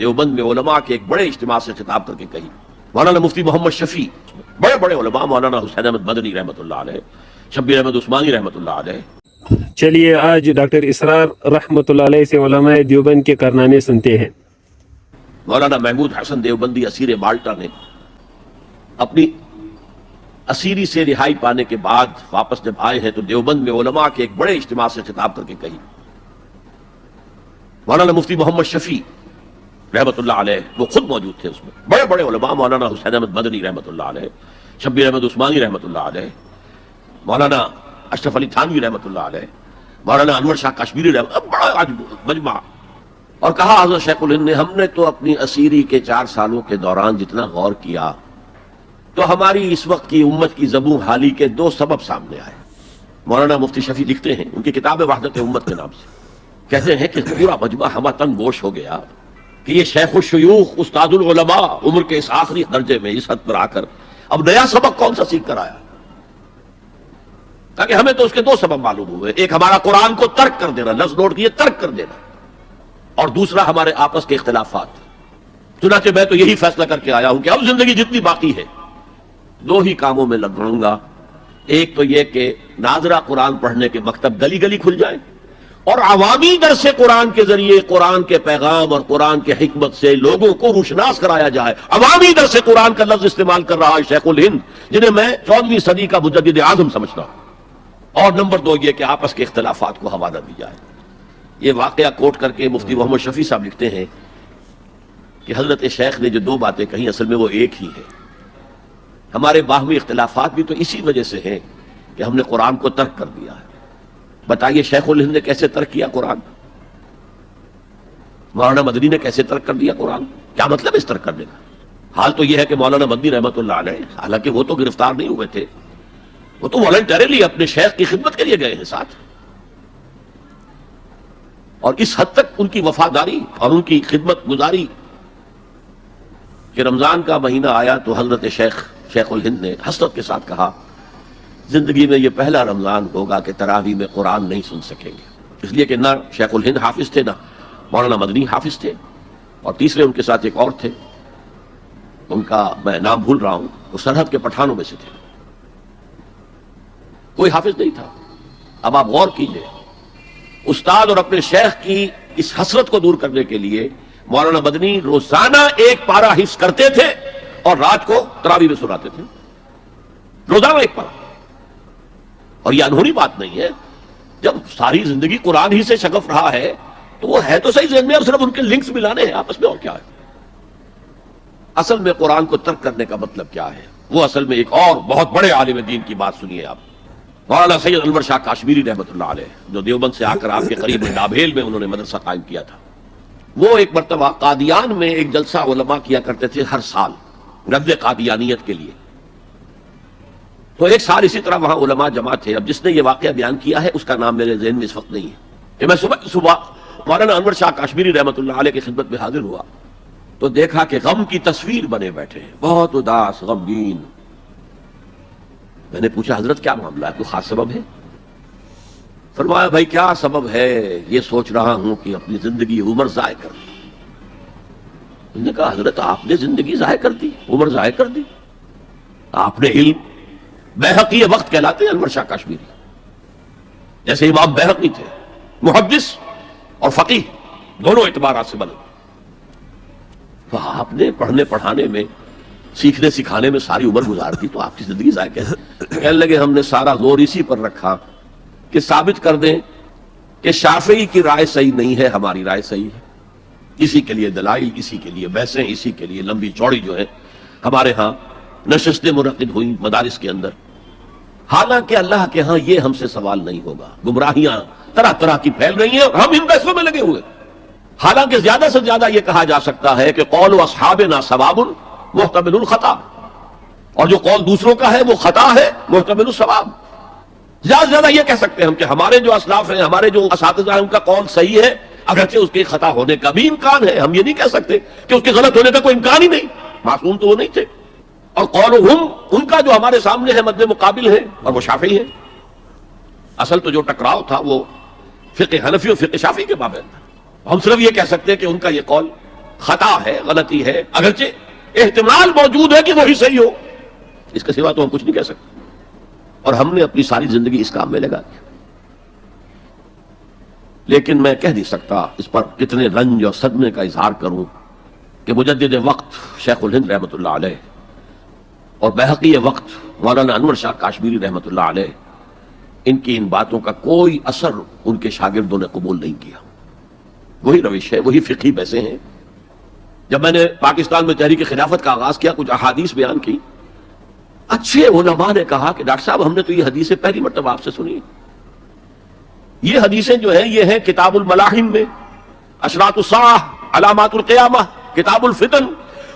دیوبند میں علماء کے ایک بڑے اجتماع سے خطاب کر کے کہی. مولانا مفتی محمد شفیع، بڑے بڑے علماء، مولانا حسین احمد مدنی رحمۃ اللہ علیہ، شبیر احمد عثمانی رحمۃ اللہ علیہ. چلیے آج ڈاکٹر اسرار رحمۃ اللہ علیہ سے علماء دیوبند کے کارنامے سنتے ہیں. مولانا محمود حسن دیوبندی اسیر مالٹا نے اپنی اسیری سے رہائی پانے کے بعد واپس جب آئے ہیں تو دیوبند میں علماء کے ایک بڑے اجتماع سے خطاب کر کے کہی. مولانا مفتی محمد شفیع رحمۃ اللہ علیہ وہ خود موجود تھے اس میں، بڑے بڑے علماء، مولانا حسین احمد مدنی رحمۃ اللہ علیہ، شبیر احمد عثمانی رحمۃ اللہ علیہ، مولانا اشرف علی تھانوی رحمۃ اللہ علیہ، مولانا انور شاہ کشمیری رحمۃ، بڑا آج مجمع. اور کہا حضرت شیخ الہند نے ہم نے تو اپنی اسیری کے 4 سالوں کے دوران جتنا غور کیا تو ہماری اس وقت کی امت کی زبوں حالی کے 2 سبب سامنے آئے. مولانا مفتی شفیع لکھتے ہیں ان کی کتاب وحدت امت کے نام سے، کہتے ہیں کہ پورا مجمع ہمہ گوش ہو گیا کہ یہ شیخ الشیوخ استاد العلماء عمر کے اس آخری درجے میں اس حد پر آ کر اب نیا سبق کون سا سیکھ کر آیا. تاکہ ہمیں تو اس کے 2 سبب معلوم ہوئے، ایک ہمارا قرآن کو ترک کر دینا، لفظ نوٹ کیے ترک کر دینا، اور دوسرا ہمارے آپس کے اختلافات. چنانچہ میں تو یہی فیصلہ کر کے آیا ہوں کہ اب زندگی جتنی باقی ہے 2 ہی کاموں میں لگ رہوں گا. ایک تو یہ کہ ناظرہ قرآن پڑھنے کے مکتب گلی گلی کھل جائیں اور عوامی درس قرآن کے ذریعے قرآن کے پیغام اور قرآن کے حکمت سے لوگوں کو روشناس کرایا جائے. عوامی درس قرآن کا لفظ استعمال کر رہا ہے شیخ الہند، جنہیں میں 14ویں صدی کا مجدد اعظم سمجھتا ہوں. اور نمبر 2 یہ کہ آپس کے اختلافات کو حوالہ دی جائے. یہ واقعہ کوٹ کر کے مفتی محمد شفیع صاحب لکھتے ہیں کہ حضرت شیخ نے جو 2 باتیں کہیں اصل میں وہ ایک ہی ہے. ہمارے باہمی اختلافات بھی تو اسی وجہ سے ہیں کہ ہم نے قرآن کو ترک کر دیا ہے. بتائیے شیخ الہند نے کیسے ترک کیا قرآن؟ مولانا مدنی نے کیسے ترک کر دیا قرآن؟ کیا مطلب اس ترک کرنے کا؟ حال تو یہ ہے کہ مولانا مدنی رحمۃ اللہ علیہ، حالانکہ وہ تو گرفتار نہیں ہوئے تھے، وہ تو والنٹریلی اپنے شیخ کی خدمت کے لیے گئے ہیں ساتھ، اور اس حد تک ان کی وفاداری اور ان کی خدمت گزاری کہ رمضان کا مہینہ آیا تو حضرت شیخ الہند نے حسرت کے ساتھ کہا زندگی میں یہ پہلا رمضان ہوگا کہ تراویح میں قرآن نہیں سن سکیں گے. اس لیے کہ نہ شیخ الہند حافظ تھے، نہ مولانا مدنی حافظ تھے، اور تیسرے ان کے ساتھ ایک اور تھے، ان کا میں نام بھول رہا ہوں، وہ سرحد کے پٹھانوں میں سے تھے، کوئی حافظ نہیں تھا. اب آپ غور کیجئے، استاد اور اپنے شیخ کی اس حسرت کو دور کرنے کے لیے مولانا مدنی روزانہ 1 پارہ حفظ کرتے تھے اور رات کو تراویح میں سناتے تھے، روزانہ 1 پارہ. اور یہ انہونی بات نہیں ہے، جب ساری زندگی قرآن ہی سے شغف رہا ہے تو وہ ہے تو صحیح ذہن میں، اب صرف ان کے لنکس ملانے ہیں آپس میں، اور کیا ہے. اصل میں قرآن کو ترک کرنے کا مطلب کیا ہے؟ وہ اصل میں ایک اور بہت بڑے عالم دین کی بات سنیے آپ، مولانا سید انور شاہ کشمیری رحمۃ اللہ علیہ، جو دیوبند سے آ کر آپ کے قریب نابھیل میں انہوں نے مدرسہ قائم کیا تھا. وہ ایک مرتبہ قادیان میں ایک جلسہ علماء کیا کرتے تھے ہر سال رد قادیانیت کے لیے. تو ایک سال اسی طرح وہاں علماء جمع تھے. اب جس نے یہ واقعہ بیان کیا ہے اس کا نام میرے ذہن میں اس وقت نہیں ہے. کہ میں صبح مولانا انور شاہ کشمیری رحمۃ اللہ علیہ کی خدمت میں حاضر ہوا تو دیکھا کہ غم کی تصویر بنے بیٹھے ہیں، بہت اداس، غمگین. میں نے پوچھا حضرت کیا معاملہ ہے، کوئی خاص سبب ہے؟ فرمایا بھائی کیا سبب ہے، یہ سوچ رہا ہوں کہ اپنی زندگی عمر ضائع کر دی. میں نے کہا حضرت آپ نے زندگی ضائع کر دی، عمر ضائع کر دی؟ آپ نے علم، بیہقی وقت کہلاتے ہیں انور شاہ کشمیری، جیسے امام بیہقی تھے، محدث اور فقیہ دونوں اعتبارات سے بنے. تو آپ نے پڑھنے پڑھانے میں، سیکھنے سکھانے میں ساری عمر گزار دی، تو آپ کی زندگی ضائع کیسے؟ کہنے لگے ہم نے سارا زور اسی پر رکھا کہ ثابت کر دیں کہ شافعی کی رائے صحیح نہیں ہے، ہماری رائے صحیح ہے. اسی کے لیے دلائل، اسی کے لیے بحثیں، اسی کے لیے لمبی چوڑی جو ہے ہمارے ہاں نشستیں منعقد ہوئی مدارس کے اندر. حالانکہ اللہ کے ہاں یہ ہم سے سوال نہیں ہوگا. گمراہیاں طرح طرح کی پھیل رہی ہیں اور ہم ان بحثوں میں لگے ہوئے. حالانکہ زیادہ سے زیادہ یہ کہا جا سکتا ہے کہ قول اصحابنا ثواب محتمل الخطا، اور جو قول دوسروں کا ہے وہ خطا ہے محتمل الثواب. زیادہ سے زیادہ یہ کہہ سکتے ہیں ہم کہ ہمارے جو اسلاف ہیں، ہمارے جو اساتذہ ہیں، ان کا قول صحیح ہے، اگرچہ اس کے خطا ہونے کا بھی امکان ہے. ہم یہ نہیں کہہ سکتے کہ اس کے غلط ہونے کا کوئی امکان ہی نہیں، معصوم تو وہ نہیں تھے. اور قولہم ان کا جو ہمارے سامنے ہے مد مقابل ہے، اور وہ شافعی ہے. اصل تو جو ٹکراؤ تھا وہ فقہ حنفی اور فقہ شافعی کے مابین تھا. ہم صرف یہ کہہ سکتے ہیں کہ ان کا یہ قول خطا ہے، غلطی ہے، اگرچہ احتمال موجود ہے کہ وہی صحیح ہو، اس کے سوا تو ہم کچھ نہیں کہہ سکتے، اور ہم نے اپنی ساری زندگی اس کام میں لگا دی۔ لیکن میں کہہ نہیں سکتا اس پر کتنے رنج اور صدمے کا اظہار کروں کہ مجدد وقت شیخ الہند رحمۃ اللہ علیہ اور بحقی وقت مولانا انور شاہ کاشمیری رحمۃ اللہ علیہ، ان کی ان باتوں کا کوئی اثر ان کے شاگردوں نے قبول نہیں کیا۔ وہی روش ہے، وہی فقہی بحثیں ہیں۔ جب میں نے پاکستان میں تحریک خلافت کا آغاز کیا، کچھ احادیث بیان کی، اچھے علماء نے کہا کہ ڈاکٹر صاحب ہم نے تو یہ حدیثیں پہلی مرتبہ آپ سے سنی، یہ حدیثیں جو ہیں یہ ہیں کتاب الملاحم میں، اشراط الساعہ، علامات القیامہ، کتاب الفتن،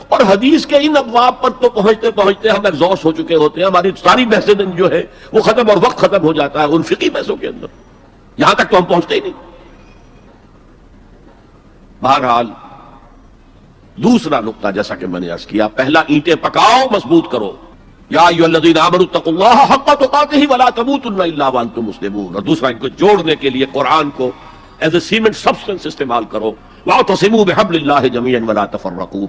اور حدیث کے ان ابواب پر تو پہنچتے پہنچتے ہم ایگزاسٹ ہو چکے ہوتے ہیں، ہماری ساری بحثیں جو ہے وہ ختم اور وقت ختم ہو جاتا ہے ان فقہی بحثوں کے اندر، یہاں تک تو ہم پہنچتے ہی نہیں۔ بہرحال دوسرا نقطہ جیسا کہ میں نے عرض کیا، پہلا اینٹیں پکاؤ، مضبوط کرو، یا ایھا الذین آمنوا اتقوا اللہ حق تقاتہ ولا تموتن الا وانتم مسلمون، اور دوسرا ان کو جوڑنے کے لیے قرآن کو ایز اے سیمنٹ سبسٹنس استعمال کرو، واعتصموا بحبل اللہ جميعا ولا تفرقوا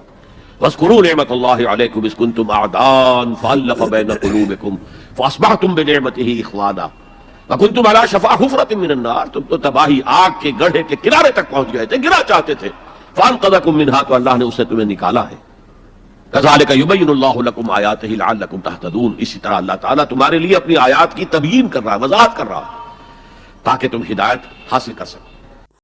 واذکروا نعمت اللہ علیکم اذ کنتم اعداء فالف بین قلوبکم فاصبحتم بنعمتہ اخوانا وکنتم علی شفا حفرۃ من النار، تم تو تباہی آگ کے گڑھے کے کنارے تک پہنچ گئے تھے، گرا چاہتے تھے، فانقذکم منہا، تو اللہ نے اسے تمہیں نکالا ہے۔ کذالک یبین اللہ لکم آیاتہ لعلکم تہتدون، اسی طرح اللہ تعالیٰ تمہارے لیے اپنی آیات کی تبیین کر رہا ہے، وضاحت کر رہا ہے تاکہ تم ہدایت حاصل کر سکو۔